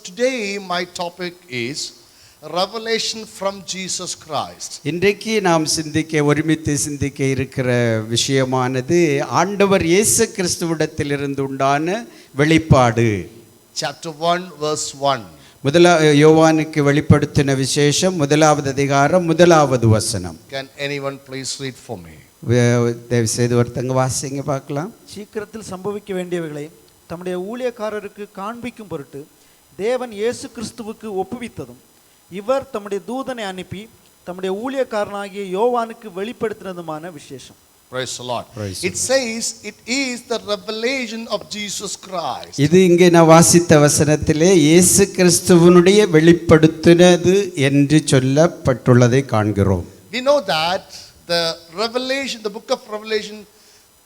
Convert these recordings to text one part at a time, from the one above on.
today my topic is revelation from Jesus Christ. இன்றைக்கு நாம் ஒருமித்து சிந்திக்க இருக்கிற விஷயமானது ஆண்டவர் இயேசு கிறிஸ்துவிடத்திலிருந்து உண்டான வெளிப்பாடு. Chapter 1 verse 1. யோவானுக்கு வெளிப்படுத்தின விசேஷம் 1வது அதிகாரம் 1வது வசனம். Can anyone please read for me? தயவு செய்து ஒருத்தங்க வாசிங்க பார்க்கலாம். சீக்கிரத்தில் சம்பவிக்க வேண்டியவைகளை தம்முடைய ஊழியக்காரருக்கு காண்பிக்கும் பொருட்டு தேவன் இயேசு கிறிஸ்துவுக்கு ஒப்புவித்ததும் இவர் தம்முடைய தூதனை அனுப்பி தம்முடைய ஊழியக்காரனாகிய யோவானுக்கு வெளிப்படுத்தினதுமான விசேஷம். Praise the Lord. It says it is the revelation of Jesus Christ. இது இங்கே நான் வாசித்த வசனத்திலே இயேசு கிறிஸ்துவினுடைய வெளிப்படுத்தினது என்று சொல்லப்பட்டுள்ளதை காண்கிறோம். We know that the revelation, the book of Revelation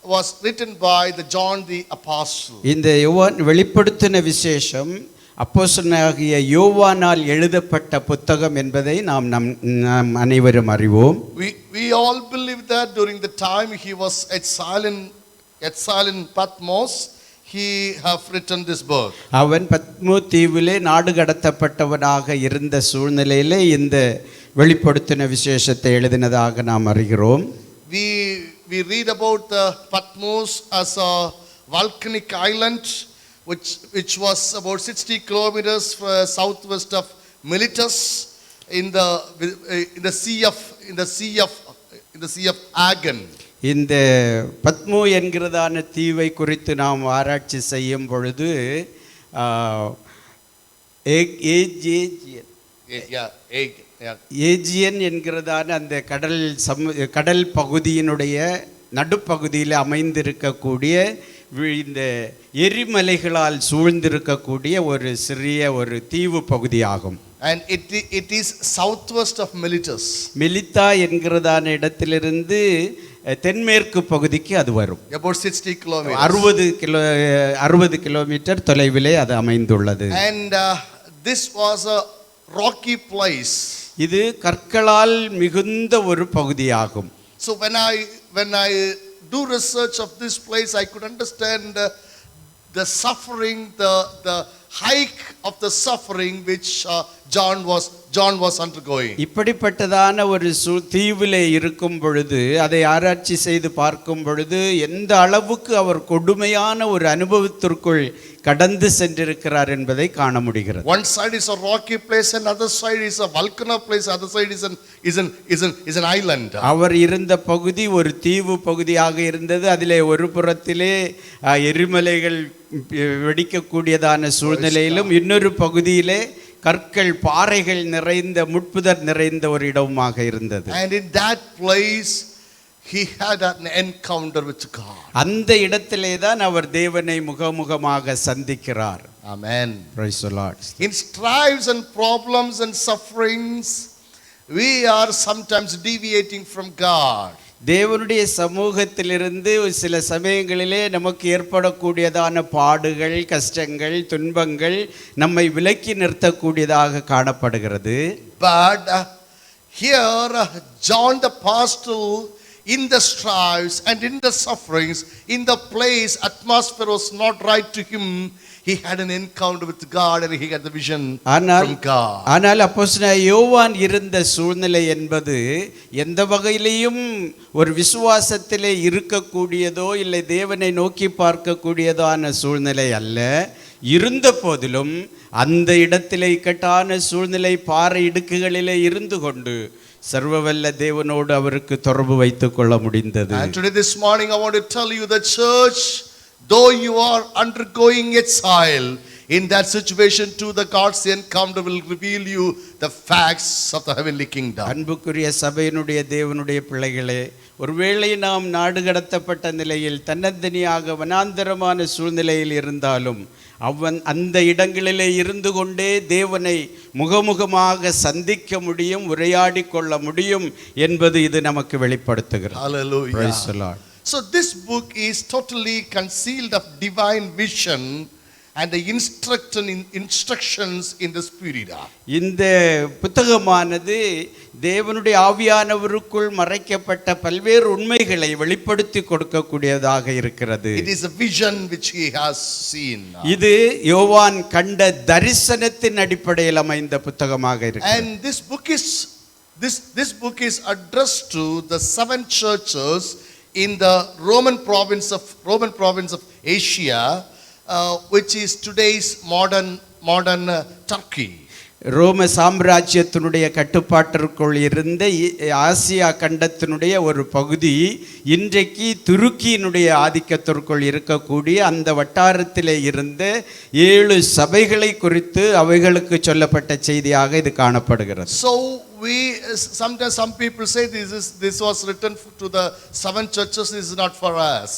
was written by the John the Apostle. இந்த யோவான் வெளிப்படுத்தின விசேஷம் அப்போஸ்தலனாகிய யோவானால் எழுதப்பட்ட புத்தகம் என்பதை நாம் அனைவரும் அறிவோம். We all believe that during the time he was exiled in Patmos, he have written this book. அவன் பத்மோ தீவிலே நாடு கடத்தப்பட்டவனாக இருந்த சூழ்நிலையிலே இந்த வெளிப்படுத்தின விசேஷத்தை எழுதினதாக நாம் அறிகிறோம். We read about the Patmos as a volcanic island which was about 60 kilometers southwest of Miletus in the sea of Aegean. இந்த பத்மோ என்கிறதான தீவை குறித்து நாம் ஆராய்ச்சி செய்யும் பொழுது ஏஜியன் என்கிறதான அந்த கடல் பகுதியினுடைய நடுப்பகுதியில் அமைந்திருக்கக்கூடிய இந்த எரிமலைகளால் சூழ்ந்திருக்கக்கூடிய ஒரு சிறிய ஒரு தீவு பகுதியாகும். And it is southwest of Miletus. மிலித்தா என்கிறதான இடத்திலிருந்து தென்மேற்கு பகுதிக்கு அது வரும். About 60 kilometers. 60 கிலோமீட்டர் தொலைவிலே அது அமைந்துள்ளது. And this was a rocky place. இது கற்களால் மிகுந்த ஒரு பகுதியாகும். So when I do research of this place, I could understand the suffering, the hike of the suffering which John was undergoing. இப்படிப்பட்டதான ஒரு தீவிலே இருக்கும் பொழுது அதை ஆராய்ச்சி செய்து பார்க்கும் பொழுது எந்த அளவுக்கு அவர் கொடுமையான ஒரு அனுபவத்திற்குள் கடந்து சென்றிருக்கிறார் என்பதை காண முடிகிறது. One side is a rocky place and other side is a volcano place, other side is an island. அவர் இருந்த பகுதி ஒரு தீவு பகுதியாக இருந்தது. அதிலே ஒரு புறத்திலே எரிமலைகள் வெடிக்கக்கூடியதான சூழ்நிலையிலும் இன்னொரு பகுதியிலே கற்கள் பாறைகள் நிறைந்த முட்புதர் நிறைந்த ஒரு இடமாக இருந்தது. And in that place he had an encounter with God. அந்த இடத்திலே தான் அவர் தேவனை முகமுகமாக சந்திக்கிறார். Amen. Praise the Lord. In strives and problems and sufferings we are sometimes deviating from God. தேவனுடைய சமூகத்திலிருந்து சில சமயங்களிலே நமக்கு ஏற்படக்கூடியதான பாடுகள், கஷ்டங்கள், துன்பங்கள் நம்மை விலக்கி நிறுத்தக்கூடியதாக காணப்படுகிறது. But here John the Apostle, in the strives and in the sufferings, in the place atmosphere was not right to him, he had an encounter with God and he had the vision from God. ஆனால் அப்போஸ்தலனாகிய யோவான் இருந்த சூழ்நிலை என்பது எந்த வகையிலையும் ஒரு விசுவாசத்திலே இருக்கக்கூடியதோ இல்லை தேவனை நோக்கி பார்க்கக்கூடியதான சூழ்நிலை அல்ல. இருந்த போதிலும் அந்த இடத்திலே இக்கட்டான சூழ்நிலை பாறை இடுக்குகளிலே இருந்து கொண்டு சர்வவல்ல தேவனோடு அவருக்கு தொடர்பு வைத்துக் கொள்ள முடிந்தது. And today this morning I want to tell you the church, though you are undergoing exile, in that situation too the God's encounter will reveal you the facts of the heavenly kingdom. அன்புக்குரிய சபையினுடைய தேவனுடைய பிள்ளைகளே, ஒருவேளை நாம் நாடு கடத்தப்பட்ட நிலையில் தன்னந்தனியாக வனாந்தரமான சூழ்நிலையில் இருந்தாலும் அந்த இடங்களிலே இருந்து கொண்டே தேவனை முகமுகமாக சந்திக்க முடியும், உரையாடி கொள்ள முடியும் என்பது இது நமக்கு வெளிப்படுத்துகிறது. Hallelujah. Praise the Lord. So this book is totally concealed of divine vision and the instructions in the Spirit. இந்த புத்தகமானது தேவனுடைய ஆவியானவருக்குள் மறைக்கப்பட்ட பல்வேறு உண்மைகளை வெளிப்படுத்தி கொடுக்கக்கூடியதாக இருக்கிறது. It is a vision which he has seen. இது யோவான் கண்ட தரிசனத்தின் அடிப்படையில் அமைந்த புத்தகமாக இருக்கிறது. And this book is addressed to the 7 churches in the Roman province of Asia, which is today's modern Turkey. ரோம சாம்ராஜ்யத்தினுடைய கட்டுப்பாட்டிற்குள் இருந்த ஆசியா கண்டத்தினுடைய ஒரு பகுதி இன்றைக்கு துருக்கியினுடைய ஆதிக்கத்திற்குள் இருக்கக்கூடிய அந்த வட்டாரத்திலே இருந்த 7 சபைகளை குறித்து அவைகளுக்கு சொல்லப்பட்ட செய்தியாக இது காணப்படுகிறது. So sometimes some people say this was written to the 7 churches, this is not for us.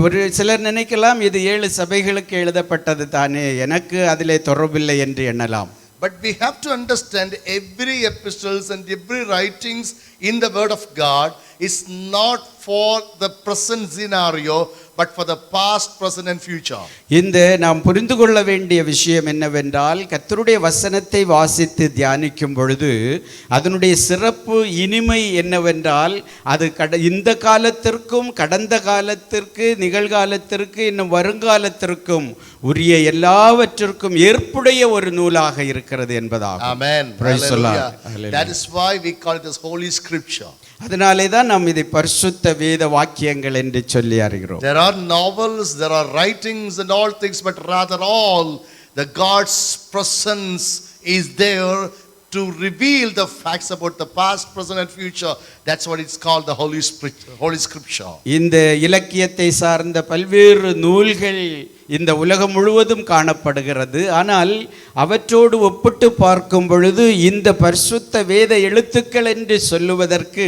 ஒரு சிலர் நினைக்கலாம் இது 7 சபைகளுக்கு எழுதப்பட்டது தானே, எனக்கு அதிலே தொடர்பில்லை என்று எண்ணலாம். But we have to understand every epistles and every writings in the Word of God is not for the present scenario, but for the past, present and future. இந்த நாம் புரிந்து கொள்ள வேண்டிய விஷயம் என்னவென்றால், கர்த்தருடைய வசனத்தை வாசித்து தியானிக்கும் பொழுது அதனுடைய சிறப்பு இனிமை என்னவென்றால், அது இந்த காலத்திற்கும் கடந்த காலத்திற்கு நிகழ்காலத்திற்கு இன்னும் வருங்காலத்திற்கும் உரிய எல்லாவற்றிற்கும் ஏற்புடைய ஒரு நூலாக இருக்கிறது என்பதாகும். Amen. Praise the Lord. That is why we call it as Holy Scripture. அதனாலே தான் நாம் இதை பரிசுத்த வேத வாக்கியங்கள் என்று சொல்லி அறிகிறோம். There are novels, there are writings and all things, but rather all the God's presence is there to reveal the facts about the past, present and future. That's what it's called, the Holy Scripture. இந்த இலக்கியத்தை சார்ந்த பல்வேறு நூல்கள் இந்த உலகம் முழுவதும் காணப்படுகிறது. ஆனால் அவற்றோடு ஒப்பிட்டு பார்க்கும் பொழுது இந்த பரிசுத்த வேத எழுத்துக்கள் என்று சொல்லுவதற்கு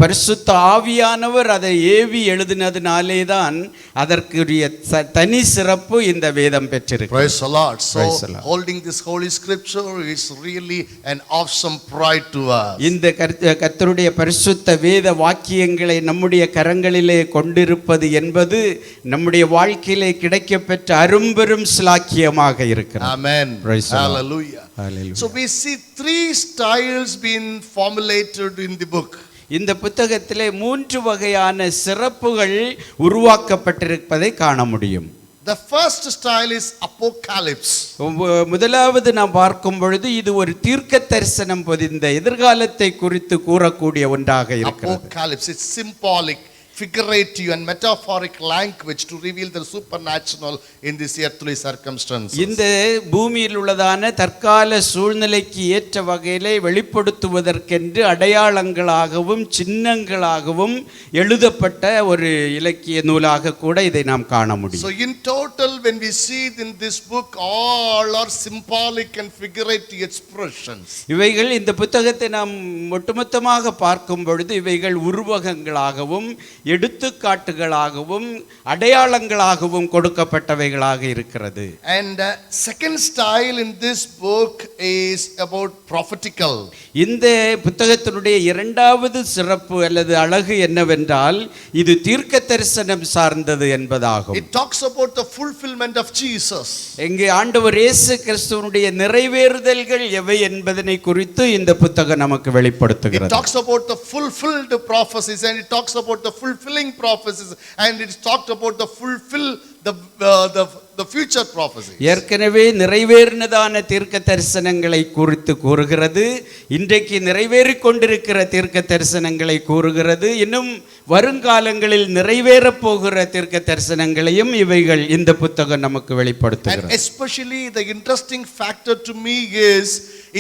பரிசுத்த ஆவியானவர் அதை ஏவி எழுதினதினாலே தான் அதற்குரிய தனி சிறப்பு இந்த வேதம் பெற்றிருக்கு. Praise the Lord. So holding this Holy Scripture is really an awesome pride to us. இந்த கர்த்தருடைய பரிசுத்த வேத வாக்கியங்களை நம்முடைய கரங்களிலே கொண்டிருப்பது என்பது நம்முடைய வாழ்க்கையிலே கிடைக்கப்பெற்ற அரும்பெரும் சிலாக்கியமாக இருக்கிறது. Amen. Hallelujah. Hallelujah. So we see 3 styles being formulated in the book. இந்த புத்தகத்திலே 3 வகையான சிறப்புகள் உருவாக்கப்பட்டிருப்பதை காண முடியும். The first style is apocalypse. முதலாவது நாம் பார்க்கும் பொழுது இது ஒரு தீர்க்க தரிசனம் பொதிந்த எதிர்காலத்தை குறித்து கூறக்கூடிய ஒன்றாக இருக்கிறது. Apocalypse, it's symbolic, figurative and metaphoric language to reveal the supernatural in this earthly circumstances. இந்த பூமியில் உள்ளதான தற்கால சூழ்நிலைக்கு ஏற்ற வகையிலே வெளிப்படுத்துவதற்கென்று அடையாளங்களாகவும் சின்னங்களாகவும் எழுதப்பட்ட ஒரு இலக்கிய நூலாக கூட இதை நாம் காண முடியும். So in total, when we see in this book, all are symbolic and figurative expressions. இவைகள் இந்த புத்தகத்தை நாம் ஒட்டுமொத்தமாக பார்க்கும் பொழுது இவைகள் உருவகங்களாகவும் எடுத்துக்காட்டுகளாகவும் அடையாளங்களாகவும் கொடுக்கப்பட்டவைகளாக இருக்கிறது. And second style in this book is about prophetical. இந்த புத்தகத்தினுடைய இரண்டாவது சிறப்பு அல்லது அழகு என்னவென்றால் இது தீர்க்க தரிசனம் சார்ந்தது என்பதாகும். It talks about the fulfillment of Jesus. இங்கே ஆண்டவர் இயேசு கிறிஸ்துவினுடைய நிறைவேறுதல்கள் எவை என்பதனை குறித்து இந்த புத்தகம் நமக்கு வெளிப்படுத்துகிறது. It talks about the fulfilled prophecies and it talks about the fulfilling prophecies and it talked about the future prophecies. ஏற்கனவே நிறைவேறினதான தீர்க்க தரிசனங்களை குறித்து கூறுகிறது, இன்றைக்கு நிறைவேறிக் கொண்டிருக்கிற தீர்க்க தரிசனங்களை கூறுகிறது, இன்னும் வருங்காலங்களில் நிறைவேறப் போகிற தீர்க்க தரிசனங்களையும் இவைகள் இந்த புத்தகம் நமக்கு வெளிப்படுத்துகிறது. And especially the interesting factor to me is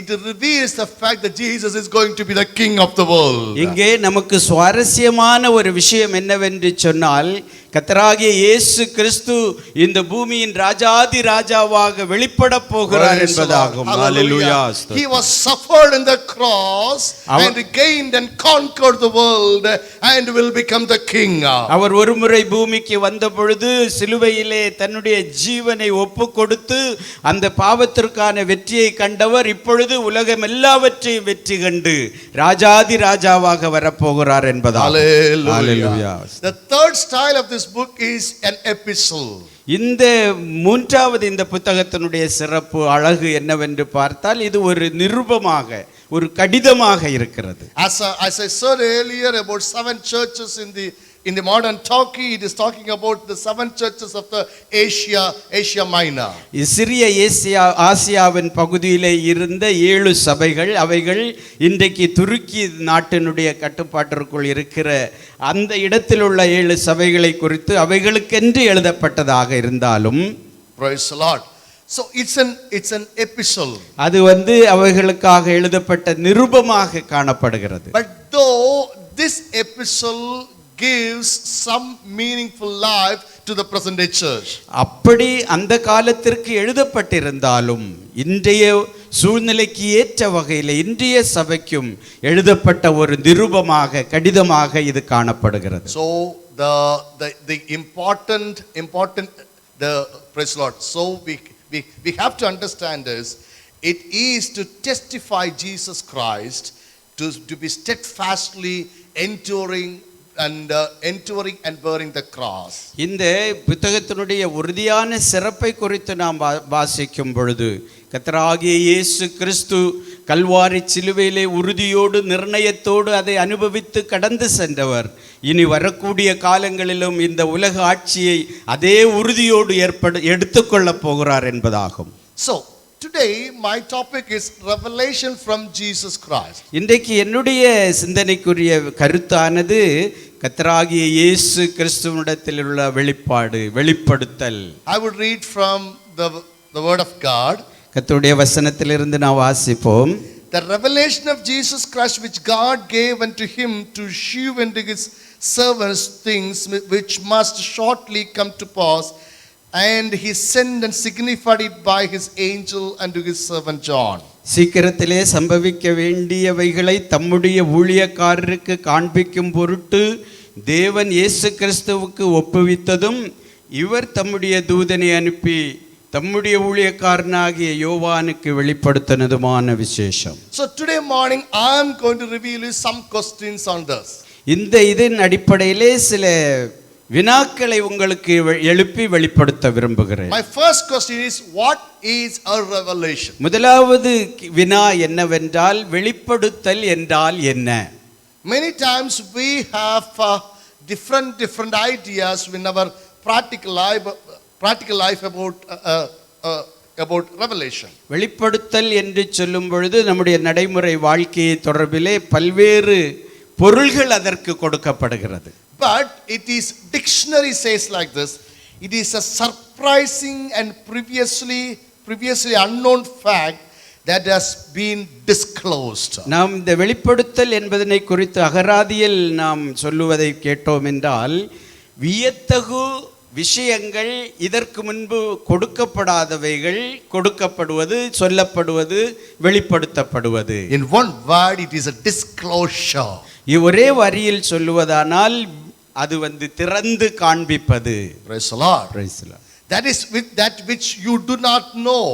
it reveals the fact that Jesus is going to be the king of the world. இங்கே நமக்கு சுவாரஸ்யமான ஒரு விஷயம் என்னவென்று சொன்னால், கர்த்தராகிய இயேசு கிறிஸ்து இந்த பூமியின் ராஜாதி ராஜாவாக வெளிப்பட போகிறார் என்பதாகும். ஹalleluya. He was suffered in the cross and gained and conquered the world and will become the king. அவர் ஒருமுறை பூமிக்கு வந்த பொழுது சிலுவையிலே தன்னுடைய ஜீவனை ஒப்பு கொடுத்து அந்த பாவத்திற்கான வெற்றியை கண்டவர் இப்பொழுது உலகம் எல்லாவற்றையும் வெற்றி கண்டு ராஜாதி ராஜாவாக வரப்போகிறார் என்பதாகும். Hallelujah. The third style of this book is an epistle. இந்த மூன்றாவது இந்த புத்தகத்தினுடைய சிறப்பு அழகு என்னவென்று பார்த்தால் இது ஒரு நிருபமாக ஒரு கடிதமாக இருக்கிறது. As I said earlier about 7 churches in the modern Turkey, it is talking about the 7 churches of the Asia Minor. சிறிய ஆசியாவின் பகுதியிலே இருந்த 7 சபைகள், அவைகள் இன்றைக்கு துருக்கி நாட்டினுடைய கட்டுப்பாட்டிற்குள் இருக்கிற அந்த இடத்தில் உள்ள 7 சபைகளை குறித்து அவைகளுக்கென்று எழுதப்பட்டதாக இருந்தாலும், praise the Lord. So it's an epistle. அது அவைகளுக்காக எழுதப்பட்ட நிருபமாக காணப்படுகிறது. But though this epistle gives some meaningful life to the present day church. அப்படி அந்த காலத்திற்கு எழுதப்பட்டிருந்தாலும் இன்றைய சூழ்நிலைக்கு ஏற்ற வகையில் இன்றைய சபைக்கும் எழுதப்பட்ட ஒரு நிருபமாக கடிதமாக இது காணப்படுகிறது. So the important the praise Lord. So we have to understand is it is to testify Jesus Christ, to be steadfastly enduring and bearing the cross. இந்த புத்தகத்தினுடைய உறுதியான சிறப்பை குறித்து நாம் வாசிக்கும் பொழுது கர்த்தராகிய இயேசு கிறிஸ்து கல்வாரி சிலுவையிலே உறுதியோடு நிர்ணயத்தோடு அதை அனுபவித்து கடந்து சென்றவர். இனி வரக்கூடிய காலங்களிலும் இந்த உலக ஆட்சியை அதே உறுதியோடு எடுத்துக்கொள்ளப் போகிறார் என்பதாகும். So today my topic is revelation from Jesus Christ. இன்றைக்கு என்னுடைய சிந்தனைக்குரிய கருத்தானது கர்த்தராகிய இயேசு கிறிஸ்துவினிடத்தில் உள்ள வெளிப்படுத்தல். I would read from the word of God. கர்த்தருடைய வசனத்திலிருந்து நாம் வாசிப்போம். The revelation of Jesus Christ which God gave unto him to shew unto his servants things which must shortly come to pass, and he sent and signified it by his angel unto his servant John. சீக்கிரத்திலே சம்பவிக்க வேண்டியவைகளை தம்முடைய ஊழியக்காரருக்கு காண்பிக்கும் பொருட்டு தேவன் இயேசு கிறிஸ்துவுக்கு ஒப்புவித்ததும் இவர் தம்முடைய தூதனை அனுப்பி தம்முடைய ஊழியக்காரனாகிய யோவானுக்கு வெளிப்படுத்தினதுமான விசேஷம். So today morning I am going to reveal you some questions on this. இதன் அடிப்படையிலே சில வினாக்களை உங்களுக்கு எழுப்பி வெளிப்படுத்த விரும்புகிறேன். My first question is, what is a revelation? முதலாவது வினா என்னவென்றால் வெளிப்படுத்தல் என்றால் என்ன? Many times we have different ideas in our practical life about revelation. வெளிப்படுத்தல் என்று சொல்லும் பொழுது நம்முடைய நடைமுறை வாழ்க்கையை தொடர்பிலே பல்வேறு பொருள்கள் அதற்கு கொடுக்கப்படுகிறது. But it is, dictionary says like this, it is a surprising and previously unknown fact that has been disclosed. நாம் இந்த வெளிப்படுத்தல் என்பதனை குறித்து அகராதியில் நாம் சொல்லுவதை கேட்டோம் என்றால் வியத்தகு விஷயங்கள், இதற்கு முன்பு கொடுக்கப்படாதவைகள் கொடுக்கப்படுவது, சொல்லப்படுவது, வெளிப்படுத்தப்படுவது. In one word it is a disclosure. ஒரே வரியில் சொல்லுவதானால் அது திறந்து காண்பிப்பது. Praise the Lord. Praise the Lord. That is with that which you do not know.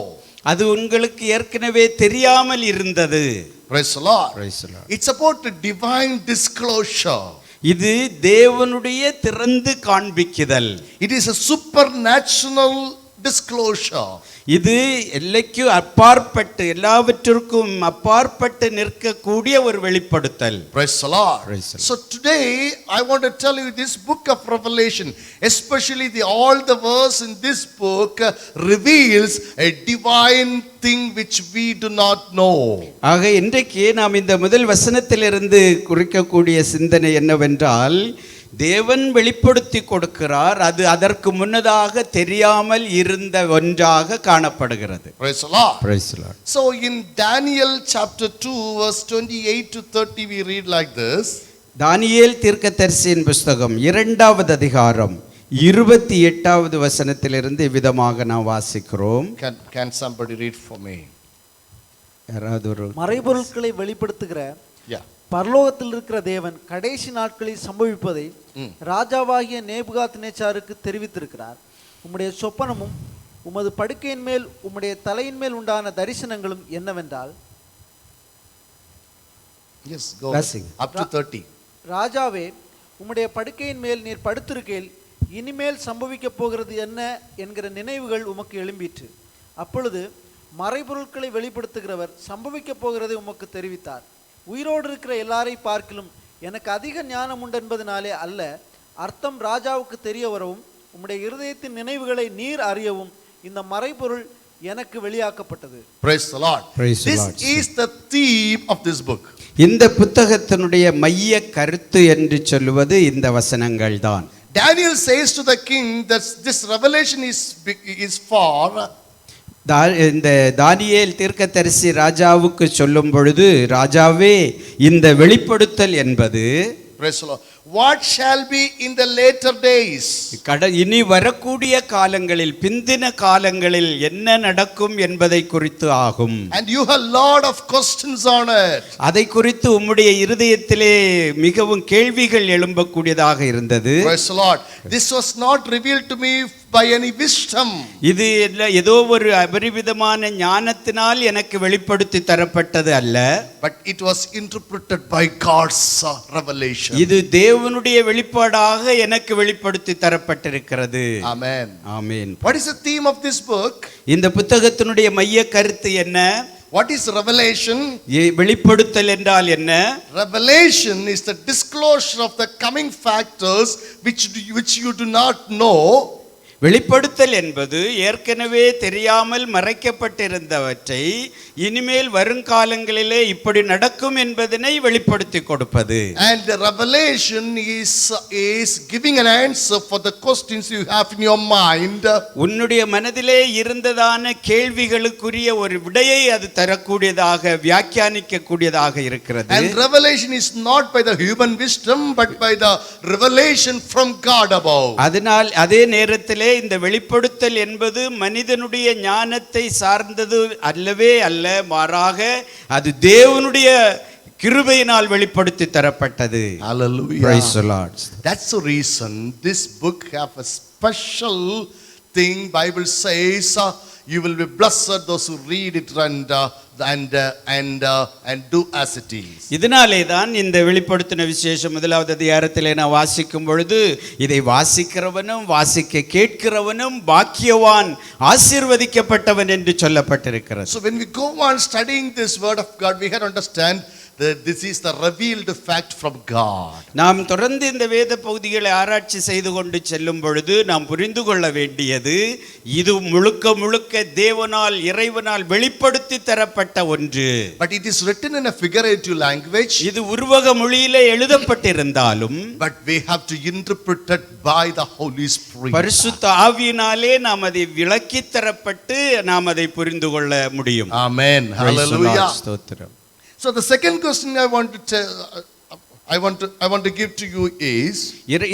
அது உங்களுக்கு ஏற்கனவே தெரியாமல் இருந்தது. Praise the Lord. Praise the Lord. It's about a divine disclosure. இது தேவனுடைய திறந்து காண்பிக்குதல். It is a supernatural disclosure. இது எல்லைக்கு அப்பாற்பட்டு எல்லாவற்றிற்கும் அப்பாற்பட்டு நிற்கக்கூடிய ஒரு வெளிப்படுத்தல். Praise the Lord. Praise the Lord. So today I want to tell you this book of Revelation, especially all the verse in this book reveals a divine thing which we do not know. ஆக இன்றைக்கு நாம் இந்த முதல் வசனத்திலிருந்து குறிக்கக்கூடிய சிந்தனை என்னவென்றால் தேவன் வெளிப்படுத்தி கொடுக்கிறார், அது அதற்கு முன்னதாக தெரியாமல் இருந்த ஒன்றாக காணப்படுகிறது. Praise the Lord. Praise the Lord. So in Daniel chapter 2 verse 28 to 30 we read like this. தானியேல் தீர்க்கதரிசியின் புத்தகம் 2வது அதிகாரம் 28வது வசனத்திலிருந்து இவ்விதமாக நாம் வாசிக்கிறோம். Can somebody read for me? யாராவது ஒரு மறைபொருட்களை வெளிப்படுத்துகிற பரலோகத்தில் இருக்கிற தேவன் கடைசி நாட்களில் சம்பவிப்பதை ராஜாவாகிய நேபுகாத்நேச்சாருக்கு தெரிவித்திருக்கிறார். உம்முடைய சொப்பனமும் உமது படுக்கையின் மேல் உம்முடைய தலையின் மேல் உண்டான தரிசனங்களும் என்னவென்றால், Yes, go up to 30. ராஜாவே, உம்முடைய படுக்கையின் மேல் நீர் படுத்திருக்கையில் இனிமேல் சம்பவிக்க போகிறது என்ன என்கிற நினைவுகள் உமக்கு எழும்பிற்று. அப்பொழுது மறைபொருட்களை வெளிப்படுத்துகிறவர் சம்பவிக்க போகிறதை உமக்கு தெரிவித்தார். உயிரோடு இருக்கிற எல்லாரை பார்க்கிலும் எனக்கு அதிக ஞானம் உண்டு என்பதனாலே அல்ல, அர்த்தம் ராஜாவுக்கு தெரிய வரவும் உம்முடைய இருதயத்தின் நினைவுகளை நீர் அறியவும் இந்த மறைபொருள் எனக்கு வெளியாக்கப்பட்டது. Praise the Lord. Praise the This Lord. is the theme of this book. இந்த புத்தகத்தினுடைய மைய கருத்து என்று சொல்லுவது இந்த வசனங்கள் தான். Daniel says to the king that this revelation is for இந்த தானியேல் தீர்க்கதரிசி ராஜாவுக்கு சொல்லும் பொழுது, ராஜாவே இந்த வெளிப்படுத்தல் என்பது Praise the Lord. What shall be in the later days? இனி வரக்கூடிய காலங்களில், பிந்தின காலங்களில் என்ன நடக்கும் என்பதை குறித்து ஆகும். And you have lot of questions on it. அதை குறித்து உம்முடைய இருதயத்திலே மிகவும் கேள்விகள் எழும்பக்கூடியதாக இருந்தது. Praise the Lord. This was not revealed to me by any wisdom. இது ஏதோ ஒரு அபரிவிதமான ஞானத்தினால் எனக்கு வெளிப்படுத்தி தரப்பட்டது அல்ல. But it was interpreted by God's revelation. இது தேவனுடைய வெளிப்பாடாக எனக்கு வெளிப்படுத்தி தரப்பட்டிருக்கிறது. Amen. Amen. What is the theme of this book? இந்த புத்தகத்தினுடைய மைய கருத்து என்ன? What is revelation? வெளிப்படுத்தல் என்றால் என்ன? Revelation is the disclosure of the coming factors which you do not know. வெளிப்படுத்தல் என்பது ஏற்கனவே தெரியாமல் மறைக்கப்பட்டிருந்தவற்றை இனிமேல் வருங்காலங்களிலே இப்படி நடக்கும் என்பதனை வெளிப்படுத்தி கொடுப்பது. And the revelation is giving an answer for the questions you have in your mind. உன்னுடைய மனதிலே இருந்ததான கேள்விகளுக்குரிய ஒரு விடையை அது தரக்கூடியதாக, வியாக்கியானிக்க கூடியதாக இருக்கிறது. And revelation is not by the human wisdom but by the revelation from God above. அதனால் அதே நேரத்திலே இந்த வெளிப்படுத்தல் என்பது மனிதனுடைய ஞானத்தை சார்ந்தது அல்லவே அல்ல, மாறாக அது தேவனுடைய கிருபையினால் வெளிப்படுத்தி தரப்பட்டது. Hallelujah. Praise the Lord. That's the reason this book have a special thing. Bible says you will be blessed those who read it and do as it is. இதனாலே தான் இந்த வெளிப்படுத்தின விசேஷம் முதலாவது அதிகாரத்திலே நான் வாசிக்கும் பொழுது, இதை வாசிக்கிறவனும் வாசிக்க கேட்கிறவனும் பாக்கியவான், ஆசீர்வதிக்கப்பட்டவன் என்று சொல்லப்பட்டிருக்கிறது. So when we go on studying this word of God, we have to understand that this is the revealed fact from God. நாம் தொடர்ந்து இந்த வேத பகுதிகளை ஆராய்ச்சி செய்து கொண்டு செல்லும் பொழுது நாம் புரிந்து கொள்ள வேண்டியது, இது முழுக்க முழுக்க தேவனால், இறைவனால் வெளிப்படுத்தி தரப்பட்ட ஒன்று. But it is written in a figurative language. இது உருவக மொழியிலே எழுதப்பட்டிருந்தாலும் But we have to interpret it by the Holy Spirit. பரிசுத்த ஆவியினாலே நாம் அதை விளக்கி தரப்பட்டு நாம் அதை புரிந்து கொள்ள முடியும். Amen. Hallelujah. ஸ்தோத்திரம். So the second question I want to give to you is,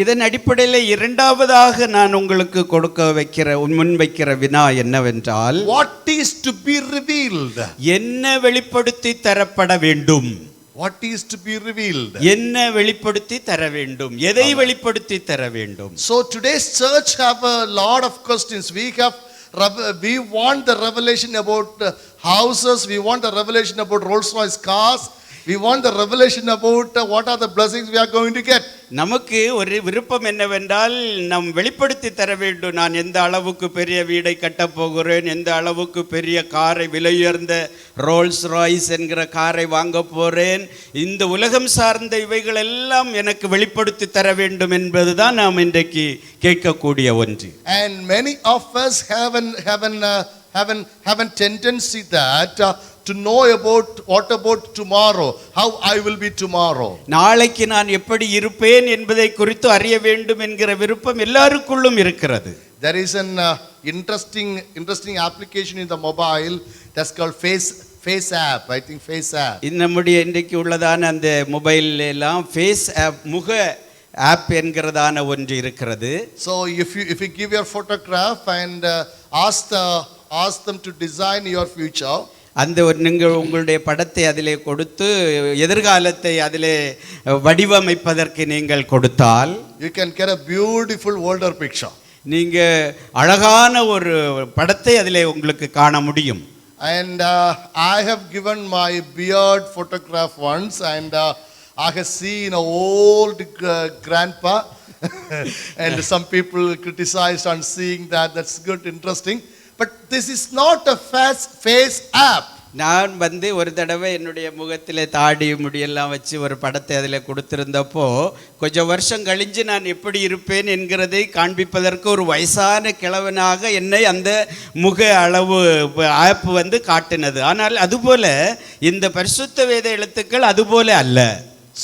இதன் அடிப்படையில் இரண்டாவதாக நான் உங்களுக்கு முன்வைக்கிற வினா என்னவென்றால், what is to be revealed? என்ன வெளிப்படுத்தி தரப்பட வேண்டும்? What is to be revealed? என்ன வெளிப்படுத்தி தர வேண்டும்? எதை வெளிப்படுத்தி தர வேண்டும்? So today's church have a lot of questions. We want the revelation about houses. We want the revelation about Rolls-Royce cars. We want the revelation about what are the blessings we are going to get. நமக்கு ஒரு விருப்பம் என்னவென்றால், நாம் வெளிப்படுத்தி தர வேண்டும். நான் எந்த அளவுக்கு பெரிய வீடை கட்டப் போகிறேன், எந்த அளவுக்கு பெரிய காரை, விலையுயர்ந்த ரோல்ஸ் ராய்ஸ் என்கிற காரை வாங்க போறேன், இந்த உலகம் சார்ந்த இவைகள் எல்லாம் எனக்கு வெளிப்படுத்தி தர வேண்டும் என்பதுதான் நாம் இன்றைக்கு கேட்கக்கூடிய ஒன்று. And many of us have a tendency that to know about what about tomorrow, how I will be tomorrow. நாளைக்கு நான் எப்படி இருப்பேன் என்பதை குறித்து அறிய வேண்டும் என்கிற விருப்பம் எல்லாருக்குள்ளும் இருக்கிறது. There is an interesting application in the mobile that's called Face app. I think Face app. நம்முடைய இன்றைக்கு உள்ளதான அந்த மொபைல் எல்லாம் ஃபேஸ் ஆப், முக ஆப் என்கிறதான ஒன்று இருக்கிறது. So if you give your photograph and ask them to design your future, அந்த நீங்கள் உங்களுடைய படத்தை அதிலே கொடுத்து எதிர்காலத்தை அதிலே வடிவமைப்பதற்கு நீங்கள் கொடுத்தால், you can get a beautiful older picture. நீங்க அழகான ஒரு படத்தை அதிலே உங்களுக்கு காண முடியும். And I have given my beard photograph once, and I have seen an old grandpa And some people criticized on seeing that. That's good, interesting. But this is not a face app. நான் ஒரு தடவை என்னுடைய முகத்தில் தாடி முடியெல்லாம் வச்சு ஒரு படத்தை அதில் கொடுத்திருந்தப்போ கொஞ்சம் வருஷம் கழிஞ்சு நான் எப்படி இருப்பேன் என்கிறதை காண்பிப்பதற்கு ஒரு வயசான கிழவனாக என்னை அந்த முக அளவு ஆப் காட்டினது. ஆனால் அதுபோல இந்த பரிசுத்த வேத எழுத்துக்கள் அதுபோல அல்ல.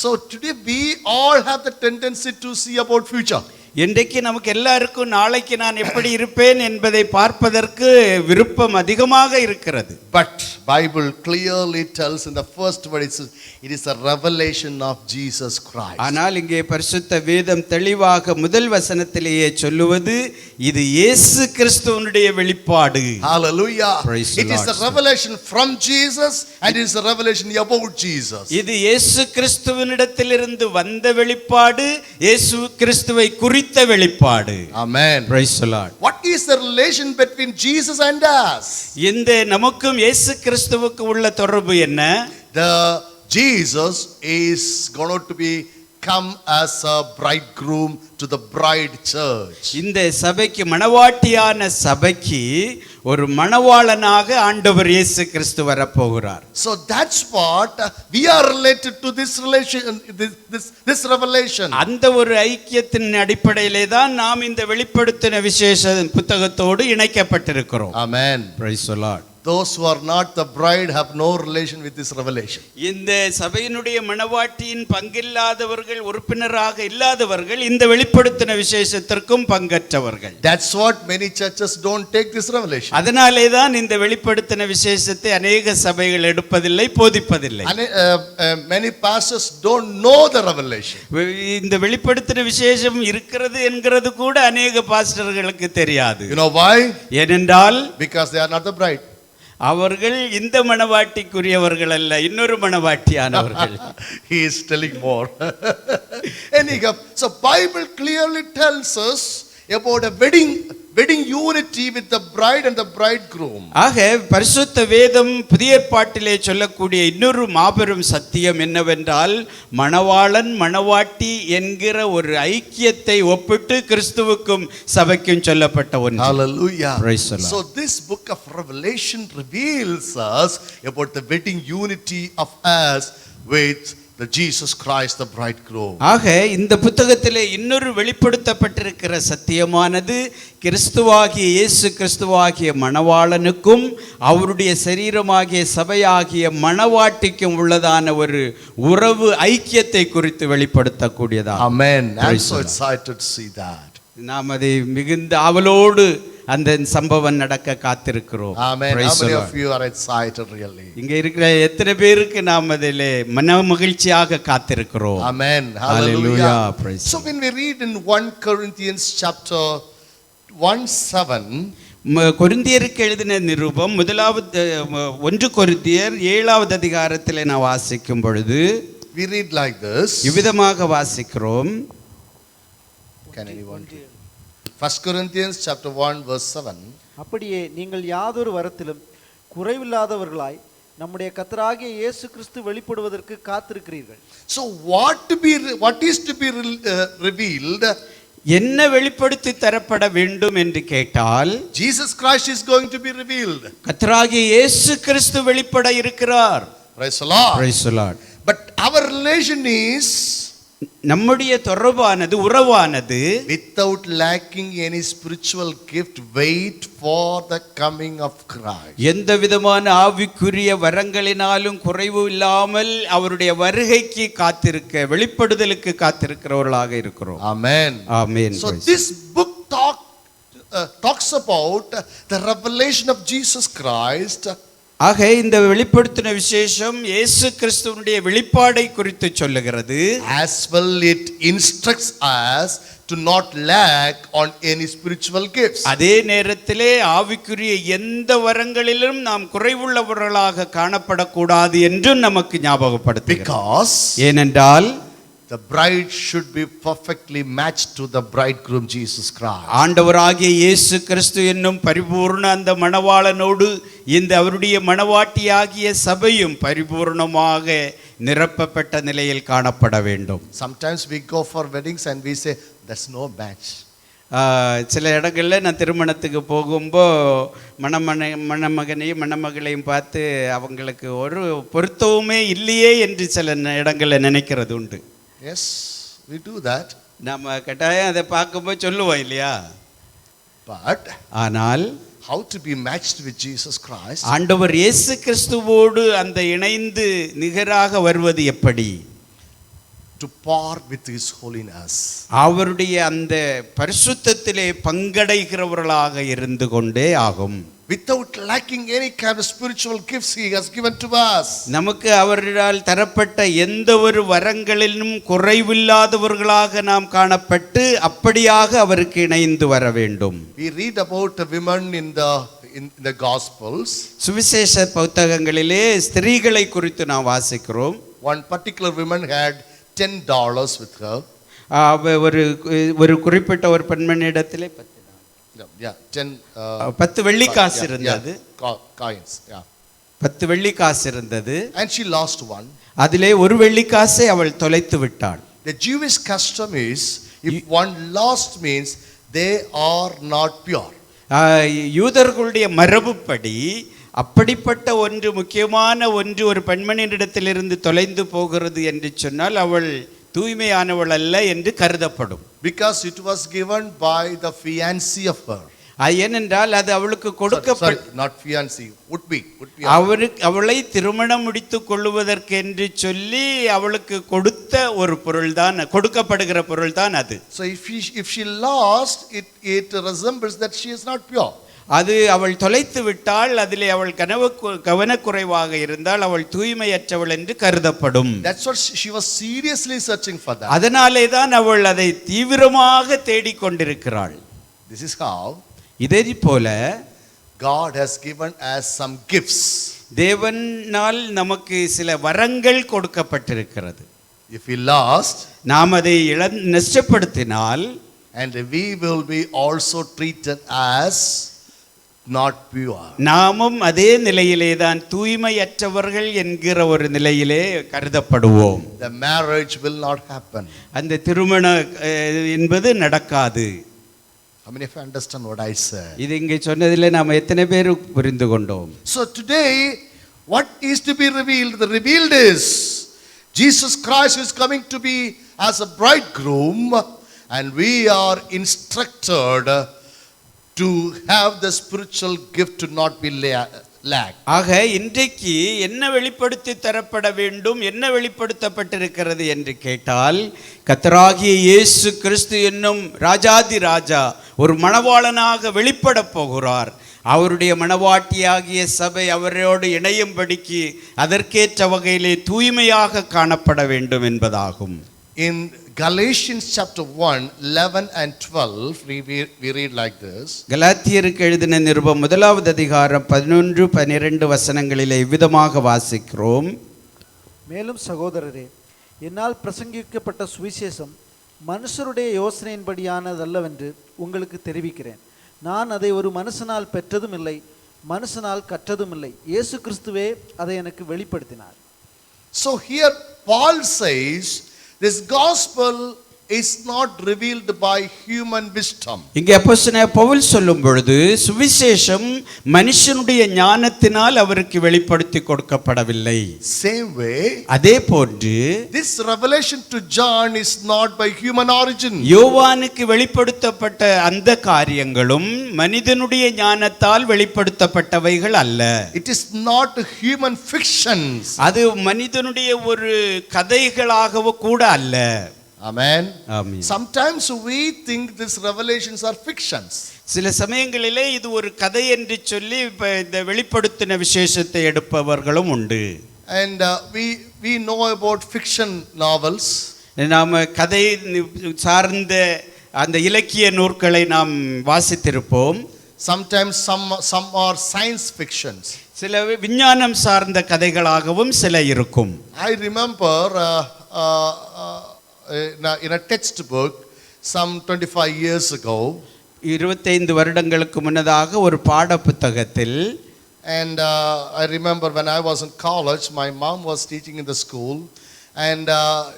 So today we all have the tendency to see about future. இன்றைக்கு நமக்கு எல்லாருக்கும் நாளைக்கு நான் எப்படி இருப்பேன் என்பதை பார்ப்பதற்கு விருப்பம் அதிகமாக இருக்கிறது. But Bible clearly tells in the first verse it is a revelation of Jesus Christ. ஆனால் இங்கே பரிசுத்த வேதம் தெளிவாக முதல் வசனத்திலேயே சொல்லுவது இது இயேசு கிறிஸ்துவினுடைய வெளிப்பாடு. Hallelujah. Praise the It is Lord. a revelation from Jesus and it is a revelation about Jesus. இது இயேசு கிறிஸ்துவினிடத்திலிருந்து வந்த வெளிப்பாடு, இயேசு கிறிஸ்துவை குறித்த வெளிப்பாடு. Amen. Praise the Lord. What is the relation between Jesus and us? இந்த நமக்கும் இயேசு கிறிஸ்துவுக்கு உள்ள தொடர்பு என்ன? The Jesus is going to be come as a bridegroom to the bride church. இந்த சபைக்கு மணவாட்டியான சபைக்கு ஒரு மணவாளனாக ஆண்டவர் இயேசு கிறிஸ்து வரப்போகிறார். So that's what we are related to this relation, this revelation. அந்த ஒரு ஐக்கியத்தின் அடிப்படையிலே தான் நாம் இந்த வெளிப்படுத்தின விசேஷ புத்தகத்தோடு இணைக்கப்பட்டிருக்கிறோம். Amen. Praise the Lord. Those who are not the bride have no relation with this revelation. இந்த சபையினுடைய மணவாட்டியின் பங்கில்லாதவர்கள், உறுப்பினராக இல்லாதவர்கள் இந்த வெளிப்படுத்தின விசேஷத்திற்கும் பங்கற்றவர்கள். That's what many churches don't take this revelation. அதனாலே தான் இந்த வெளிப்படுத்தின விசேஷத்தை அநேக சபைகள் எடுப்பதில்லை, போதிப்பதில்லை. Many pastors don't know the revelation. இந்த வெளிப்படுத்தின விசேஷம் இருக்கிறது என்கிறது கூட அநேக பாஸ்டர்களுக்கு தெரியாது. You know why? ஏனென்றால் Because they are not the bride. அவர்கள் இந்த மணவாட்டிக்குரியவர்கள் அல்ல, இன்னொரு மணவாட்டியானவர்கள். He is telling more. Anyhow, so Bible clearly tells us about a wedding unity with the bride and the bridegroom. ஆக பரிசுத்த வேதம் புதிய ஏற்பாட்டிலே சொல்லக்கூடிய இன்னொரு மாபெரும் சத்தியம் என்னவென்றால் மணவாளன் மணவாட்டி என்கிற ஒரு ஐக்கியத்தை ஒப்பிட்டு கிறிஸ்துவுக்கும் சபைக்கும் சொல்லப்பட்ட ஒன்று. Hallelujah. Praise the Lord. So this book of Revelation reveals us about the wedding unity of us with the Jesus Christ, the bridegroom. ஆக இந்த புத்தகத்திலே இன்னொரு வெளிப்படுத்தப்பட்டிருக்கிற சத்தியமானது கிறிஸ்துவாகிய இயேசு கிறிஸ்துவாகிய மணவாளனுக்கும் அவருடைய சரீரமாகிய சபையாகிய மணவாட்டிக்கும் உள்ளதான ஒரு உறவு ஐக்கியத்தை குறித்து வெளிப்படுத்தக்கூடியதா. Amen. I'm so excited to see that. நாம் அதை மிகுந்த ஆவலோடு அந்த சம்பவம் நடக்க காத்திருக்கிறோம். Amen. How many of you are excited really? இங்க இருக்கிற எத்தனை பேருக்கு நாம் அதிலே மன மகிழ்ச்சியாக காத்திருக்கிறோம். Amen. Hallelujah. Praise So when we read in 1 Corinthians chapter 1:7, கொரிந்தியருக்கு எழுதின நிருபம் முதலாவது 1 கொரிந்தியர் 7வது அதிகாரத்திலே நான் வாசிக்கும் பொழுது we read like this. இவ்விதமாக வாசிக்கிறோம். Can anyone read? 1 Corinthians chapter 1 verse 7. அப்படியே நீங்கள் யாதொரு வரத்திலும் குறைவில்லாதவர்களாய் நம்முடைய கர்த்தராகிய இயேசு கிறிஸ்து வெளிப்படுவதற்கு காத்திருக்கிறீர்கள். So what is to be revealed? என்ன வெளிப்படுத்தி தரப்பட வேண்டும் என்று கேட்டால் Jesus Christ is going to be revealed. கர்த்தராகிய இயேசு கிறிஸ்து வெளிப்பட இருக்கிறார். Praise the Lord. Praise the Lord. But our relation is நம்முடைய தொடர்பானது உறவானது without lacking any spiritual gift, wait for the coming of Christ. எந்த விதமான ஆவிக்குரிய வரங்களினாலும் குறைவு இல்லாமல் அவருடைய வருகைக்கு காத்திருக்க, வெளிப்படுதலுக்கு காத்திருக்கிறவர்களாக இருக்கிறோம். Amen. Amen. So this book talks about the revelation of Jesus Christ. ஆக இந்த வெளிப்படுத்தின விசேஷம் இயேசு கிறிஸ்துவினுடைய வெளிப்பாடை குறித்து சொல்லுகிறது. As well it instructs us to not lack on any spiritual gifts. அதே நேரத்திலே ஆவிக்குரிய எந்த வரங்களிலும் நாம் குறைவுள்ளவர்களாக காணப்படக்கூடாது என்றும் நமக்கு ஞாபகப்படுத்துகிறது. Because ஏனென்றால் the bride should be perfectly matched to the bridegroom Jesus Christ. ஆண்டவராகிய இயேசு கிறிஸ்து என்னும் பரிபூர்ண அந்த மணவாளனோடு இந்த அவருடைய மணவாட்டியாகிய சபையும் பரிபூர்ணமாக நிரப்பப்பட்ட நிலையில் காணப்பட வேண்டும். Sometimes we go for weddings and we say There's no match. சில இடங்களில் நான் திருமணத்துக்கு போகும்போ மணமகனையும் மணமகளையும் பார்த்து அவங்களுக்கு ஒரு பொருத்தவுமே இல்லையே என்று சில இடங்களில் நினைக்கிறது உண்டு. Yes, we do that. நம்ம கட்டாயம் அதை பார்க்கும்போது சொல்லுவோம் இல்லையா? But ஆனால் how to be matched with Jesus Christ? ஆண்டவர் இயேசு கிறிஸ்துவோடு அந்த இணைந்து நிகராக வருவது எப்படி? To par with his holiness. அவருடைய அந்த பரிசுத்தத்திலே பங்கடைகிறவர்களாக இருந்து கொண்டே ஆகும். Without lacking any kind of spiritual gifts he has given to us. நமக்கு அவரால் தரப்பட்ட எந்த ஒரு வரங்களிலும் குறைவில்லாதவர்களாக நாம் காணப்பட்டு அப்படியாக அவருக்கு இணைந்து வர வேண்டும். We read about a woman in the Gospels. சுவிசேஷ புத்தகங்களிலே ஸ்திரீகளை குறித்து நாம் வாசிக்கிறோம். One particular woman had $10 with her. ஒரு குறிப்பிட்ட ஒரு பெண்மணியிடத்திலே 10 வெள்ளி காசு இருந்தது. Coins, yeah. 10 வெள்ளி காசு இருந்தது. And she lost one. அதிலே ஒரு வெள்ளி காசை அவள் தொலைத்து விட்டாள். The Jewish custom is, if one lost means they are not pure. யூதர்களுடைய மரபுப்படி அப்படிப்பட்ட ஒன்று முக்கியமான ஒன்று ஒரு பெண்மணியிடத்திலிருந்து தொலைந்து போகிறது என்று சொன்னால் அவள் தூய்மையானவள் அல்ல என்று கருதப்படும். Because it was given by the fiancé of her. ஏனென்றால் அது அவளுக்கு கொடுக்கப்பட்ட, not fiancé, would be அவளை திருமணம் முடித்துக் கொள்வதற்கு என்று சொல்லி அவளுக்கு கொடுத்த ஒரு பொருள் தான், கொடுக்கப்படுகிற பொருள் தான் அது. So if she lost it resembles that she is not pure. அது அவள் தொலைத்து விட்டால் அதிலே அவள் கவனக்குறைவாக இருந்தால் அவள் தூய்மையற்றவள் என்று கருதப்படும். That's what she was seriously searching for that. அதனாலே தான் அவள் அதை தீவிரமாக தேடிக்கொண்டிருக்கிறாள். This is how இதே போல God has given us some gifts. தேவனால் நமக்கு சில வரங்கள் கொடுக்கப்பட்டிருக்கிறது. If we lost, நாம் அதை நஷ்டப்படுத்தினால், and we will be also treated as not pure. நாமும் அதே நிலையிலே தான் தூய்மையற்றவர்கள் என்கிற ஒரு நிலையிலே கருதப்படுவோம். The marriage will not happen. அந்த திருமணம் என்பது நடக்காது. How many of you understand what I said? இது இங்கே சொன்னதிலே நாம் எத்தனை பேர் புரிந்து கொண்டோம்? So today what is to be revealed? The revealed is Jesus Christ is coming to be as a bridegroom, and we are instructed to have the spiritual gift to not be lack. ஆக இன்றைக்கு என்ன வெளிப்படுத்தி தரப்பட வேண்டும், என்ன வெளிப்படுத்தப்பட்டிருக்கிறது என்று கேட்டால், கர்த்தராகிய இயேசு கிறிஸ்து என்னும் ராஜாதி ராஜா ஒரு மணவாளனாக வெளிப்பட போகிறார். அவருடைய மணவாட்டியாகிய சபை அவரோடு இணையும்படிக்கு அதற்கேற்ற வகையிலே தூய்மையாக காணப்பட வேண்டும் என்பதாகும். In Galatians chapter 1, 11 and 12, we read like this. கலாத்தியருக்கு எழுதின நிருபம் 1வது அதிகாரம் 11, 12 வசனங்களிலே இவ்விதமாக வாசிக்கிறோம். மேலும் சகோதரரே, என்னால் பிரசங்கிக்கப்பட்ட சுவிசேஷம் மனுஷருடைய யோசனையின்படியானதல்லவென்று உங்களுக்கு தெரிவிக்கிறேன். நான் அதை ஒரு மனுஷனால் பெற்றதும் இல்லை, மனுஷனால் கற்றதும் இல்லை. இயேசு கிறிஸ்துவே அதை எனக்கு வெளிப்படுத்தினார். So here Paul says this gospel is not revealed by human wisdom. இங்கே அப்போஸ்தலனாகிய பவுல் சொல்லும் பொழுது சுவிசேஷம் மனுஷனுடைய ஞானத்தினால் அவருக்கு வெளிப்படுத்தி கொடுக்கப்படவில்லை. Same way, அதே போன்று this revelation to John is not by human origin. யோவானுக்கு வெளிப்படுத்தப்பட்ட அந்த காரியங்களும் மனிதனுடைய ஞானத்தால் வெளிப்படுத்தப்பட்டவைகள் அல்ல. It is not human fictions. அது மனிதனுடைய ஒரு கதைகளாகவோ கூட அல்ல. Amen. Amen. Sometimes we think these revelations are fictions. சில சமயங்களிலே இது ஒரு கதை என்று சொல்லி இந்த வெளிப்படுத்தின விசேஷத்தை எடுப்பவர்களும் உண்டு. And we know about fiction novels. நாம் கதை சார்ந்த அந்த இலக்கிய நூல்களை நாம் வாசித்திருப்போம். Sometimes some are science fictions. சில விஞ்ஞானம் சார்ந்த கதைகளாகவும் சில இருக்கும். I remember in a textbook some 25 years ago, 25 வருடங்களுக்கு முன்னதாக ஒரு பாட புத்தகத்தில், and I remember when I was in college, my mom was teaching in the school, and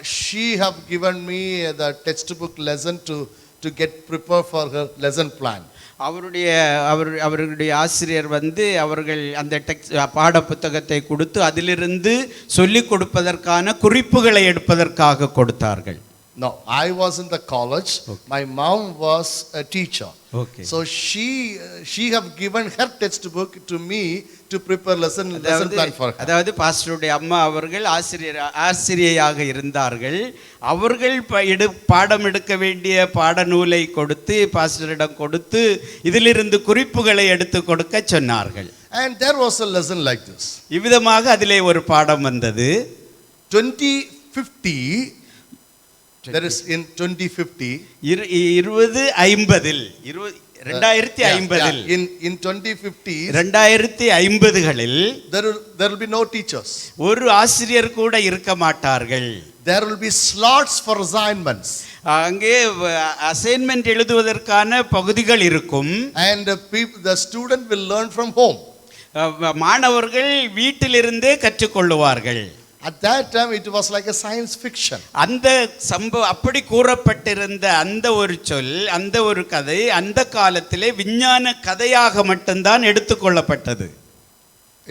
she have given me the textbook lesson to to get prepared for her lesson plan. அவர்களுடைய ஆசிரியர் வந்து அவர்கள் அந்த பாட புத்தகத்தை கொடுத்து அதிலிருந்து சொல்லிக் கொடுப்பதற்கான குறிப்புகளை எடுப்பதற்காக கொடுத்தார்கள். No, I was in the college. Okay. My mom was a teacher. Okay. So she have given her textbook to me to prepare lesson plan for her. அதாவது பாஸ்டருடைய அம்மா அவர்கள் ஆசிரியையாக இருந்தார்கள். அவர்கள் பாடம் எடுக்க வேண்டிய பாடநூலை கொடுத்து பாஸ்டரிடம் கொடுத்து இதிலிருந்து குறிப்புகளை எடுத்து கொடுக்க சொன்னார்கள். And there was a lesson like this. இவ்விதமாக அதிலே ஒரு பாடம் வந்தது. 2050 there is in 2050 2050 in 2050 2050களில் there will be no teachers. ஒரு ஆசிரியர் கூட இருக்க மாட்டார்கள். There will be slots for assignments. அங்கே அசைன்மென்ட் எழுதுவதற்கான பகுதிகள் இருக்கும். And the student will learn from home. மாணவர்கள் வீட்டிலிருந்தே கற்றுக்கொள்வார்கள். At that time it was like a science fiction. அந்த அப்படி கூறப்பட்டிருந்த அந்த ஒரு சொல், அந்த ஒரு கதை அந்த காலத்திலே விஞ்ஞான கதையாக மட்டும்தான் எடுத்துக்கொள்ளப்பட்டது.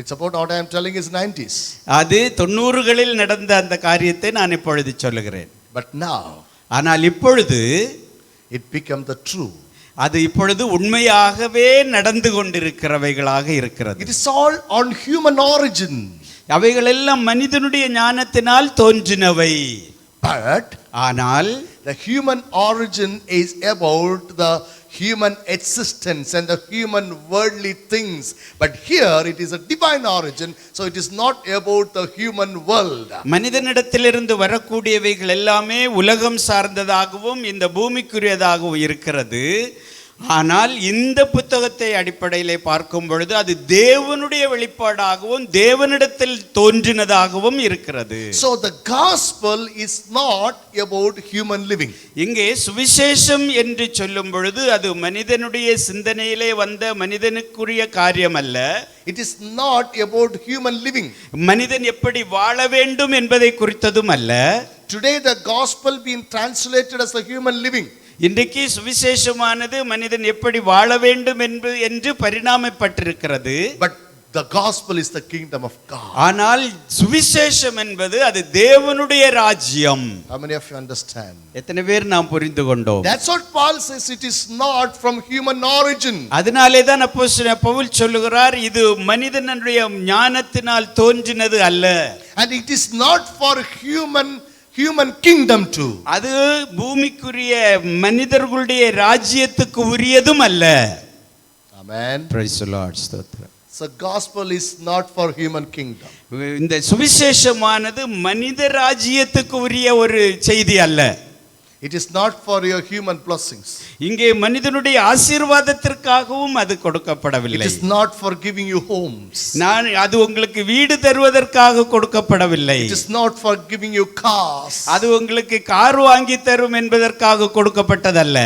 It's about what I am telling is 90s. அது 90களில் நடந்த அந்த காரியத்தை நான் இப்பொழுது சொல்லுகிறேன். But now ஆனால் இப்பொழுது it became the true. அது இப்பொழுது உண்மையாகவே நடந்து கொண்டிருக்கிறவைகளாக இருக்கிறது. It is all on human origin. அவைகள் எல்லாம் மனிதனுடைய ஞானத்தினால் தோன்றினவை. But ஆனால் the human origin is about the human existence and the human worldly things. But here it is a divine origin, so it is not about the human world. மனிதனிடத்திலிருந்து வரக்கூடியவைகள் எல்லாமே உலகம் சார்ந்ததாகவும் இந்த பூமிக்குரியதாகவும் இருக்கிறது. ஆனால் இந்த புத்தகத்தை அடிப்படையிலே பார்க்கும் பொழுது அது தேவனுடைய வெளிப்பாடாகவும் தேவனிடத்தில் தோன்றினதாகவும் இருக்கிறது. So the gospel is not about human living. இங்கே சுவிசேஷம் என்று சொல்லும் பொழுது அது மனிதனுடைய சிந்தனையிலே வந்த மனிதனுக்குரிய காரியம் அல்ல. It is not about human living. மனிதன் எப்படி வாழ வேண்டும் என்பதை குறித்ததும் அல்ல. Today the gospel being translated as a human living. இன்றைக்கு சுவிசேஷமானது மனிதன் எப்படி வாழ வேண்டும் என்று பரிணாமப்பட்டிருக்கிறது. But the gospel is the kingdom of God. ஆனால் சுவிசேஷம் என்பது அது தேவனுடைய ராஜ்யம். How many of you understand? எத்தனை பேர் நாம் புரிந்து கொண்டோம்? That's what Paul says, it is not from human origin. அதனாலே தான் அப்போஸ்தலன் பவுல் சொல்லுகிறார் இது மனிதனுடைய ஞானத்தினால் தோன்றினது அல்ல. And it is not for human kingdom too. அது பூமிக்குரிய மனிதர்களுடைய ராஜ்யத்துக்கு உரியதும் அல்ல. Amen. Praise the Lord. ஸ்தோத்திரம். So gospel is not for human kingdom. இந்த சுவிசேஷமானது மனித ராஜ்யத்துக்கு உரிய ஒரு செய்தி அல்ல. It is not for your human blessings. இங்கே மனிதனுடைய ஆசீர்வாதத்திற்காகவும் அது கொடுக்கப்படவில்லை. It is not for giving you homes. அது உங்களுக்கு வீடு தருவதற்காக கொடுக்கப்படவில்லை. It is not for giving you cars. அது உங்களுக்கு கார் வாங்கி தரும் என்பதற்காக கொடுக்கப்பட்டதல்ல.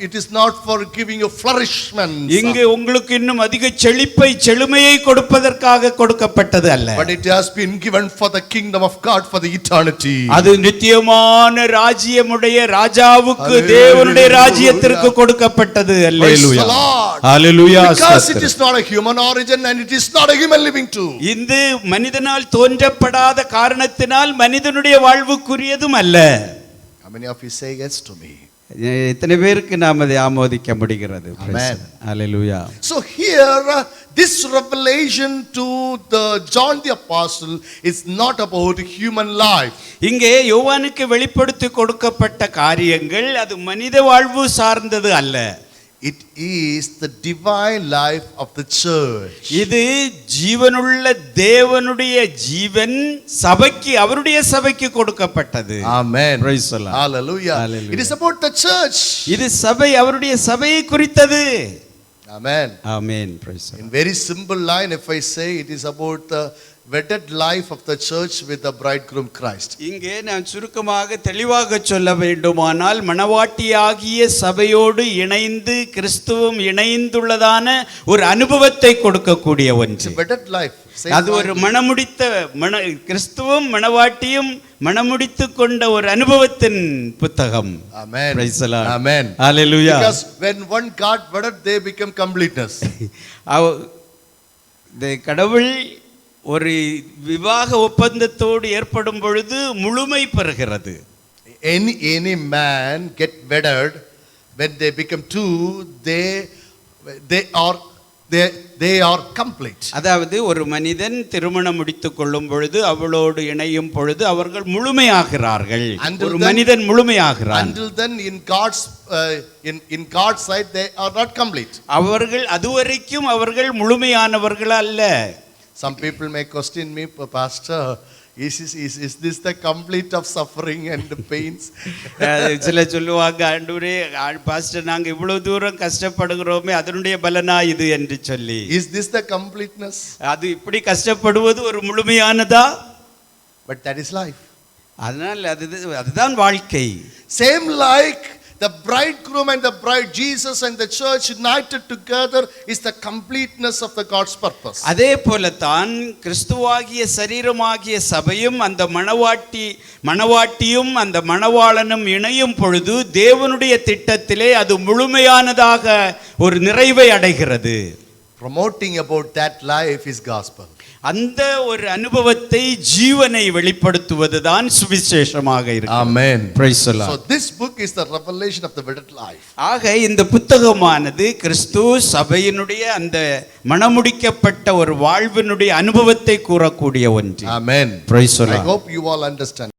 It is not for giving you flourishment. இங்கே உங்களுக்கு இன்னும் அதிக செழுமையை கொடுப்பதற்காக கொடுக்கப்பட்டது அல்ல. But it has been given for the kingdom of God for the eternity. அது நித்தியமான ராஜ்யமுடைய ராஜாவுக்கு தேவனுடைய ராஜ்யத்திற்கு கொடுக்கப்பட்டது. அல்லேலூயா. ஹalleluya. Because it is not a human origin and it is not a human living too. இந்த மனிதனால் தோன்றப்படாத காரணத்தினால் மனிதனுடைய வாழ்வுக்குரியதும் அல்ல. How many of you say yes to me? எத்தனை பேருக்கு நாம் அதை ஆமோதிக்க முடிகிறது? Amen. Hallelujah. So here this revelation to the John the Apostle is not about human life. இங்கே யோவானுக்கு வெளிப்படுத்தி கொடுக்கப்பட்ட காரியங்கள் அது மனித வாழ்வு சார்ந்தது அல்ல. It is the divine life of the church. இது ஜீவனுள்ள தேவனுடைய ஜீவன் சபைக்கு அவருடைய சபைக்கு கொடுக்கப்பட்டது. Amen. Praise the Lord. Hallelujah. Hallelujah. It is about the church. இது சபை அவருடைய சபையை குறித்தது. Amen. Amen. Praise the Lord. In very simple line, if I say it is about wedded life of the church with the bridegroom Christ. இங்கே நான் சுருக்கமாக தெளிவாக சொல்ல வேண்டுமானால் மணவாட்டியாகிய சபையோடு இணைந்து கிறிஸ்துவும் இணைந்துள்ளதான ஒரு அனுபவத்தை கொடுக்கக்கூடிய It's ஒன்று. a wedded life. அது ஒரு மணமுடித்த கிறிஸ்துவும் மணவாட்டியும் மணமுடித்து கொண்ட ஒரு அனுபவத்தின் புத்தகம். Amen. Praise the Lord. Amen. Hallelujah. Because when one got wedded, they become completeness. கடவுள் ஒரு விவாக ஒப்பந்தத்தோடு ஏற்படும் பொழுது முழுமை பெறுகிறது. Any man get wedded when they become two, they are complete. அதாவது ஒரு மனிதன் திருமணம் முடித்துக் கொள்ளும் பொழுது அவளோடு இணையும் பொழுது அவர்கள் முழுமையாகிறார்கள். ஒரு மனிதன் முழுமையாகிறான். Until then in God's sight they are not complete. அவர்கள் அதுவரைக்கும் அவர்கள் முழுமையானவர்கள் அல்ல. Some people may question me, Pastor, is this the complete of suffering and pains? சில சொல்லுவாங்க, ஆண்டவரே பாஸ்டர் நாங்க இவ்வளவு தூரம் கஷ்டப்படுகிறோமே அதனுடைய பலனா இது என்று சொல்லி. Is this the completeness? அது இப்படி கஷ்டப்படுவது ஒரு முழுமையானதா? But that is life. அதனால் அதுதான் வாழ்க்கை. Same like the bridegroom and the bride, Jesus and the church united together is the completeness of the God's purpose. அதே போலத்தான் கிறிஸ்துவாகிய சரீரமாகிய சபையும் அந்த மணவாட்டியும் அந்த மணவாளனும் இணையும் பொழுது தேவனுடைய திட்டத்திலே அது முழுமையானதாக ஒரு நிறைவை அடைகிறது. Promoting about that life is gospel. அந்த ஒரு அனுபவத்தை ஜீவனை வெளிப்படுத்துவதுதான் சுவிசேஷமாக இருக்கு. Amen. Praise the Lord. So this book is the revelation of the wedded life. ஆக இந்த புத்தகமானது கிறிஸ்து சபையினுடைய அந்த மணமுடிக்கப்பட்ட ஒரு வாழ்வினுடைய அனுபவத்தை கூறக்கூடிய ஒன்று. Amen. Praise the Lord. I hope you all understand.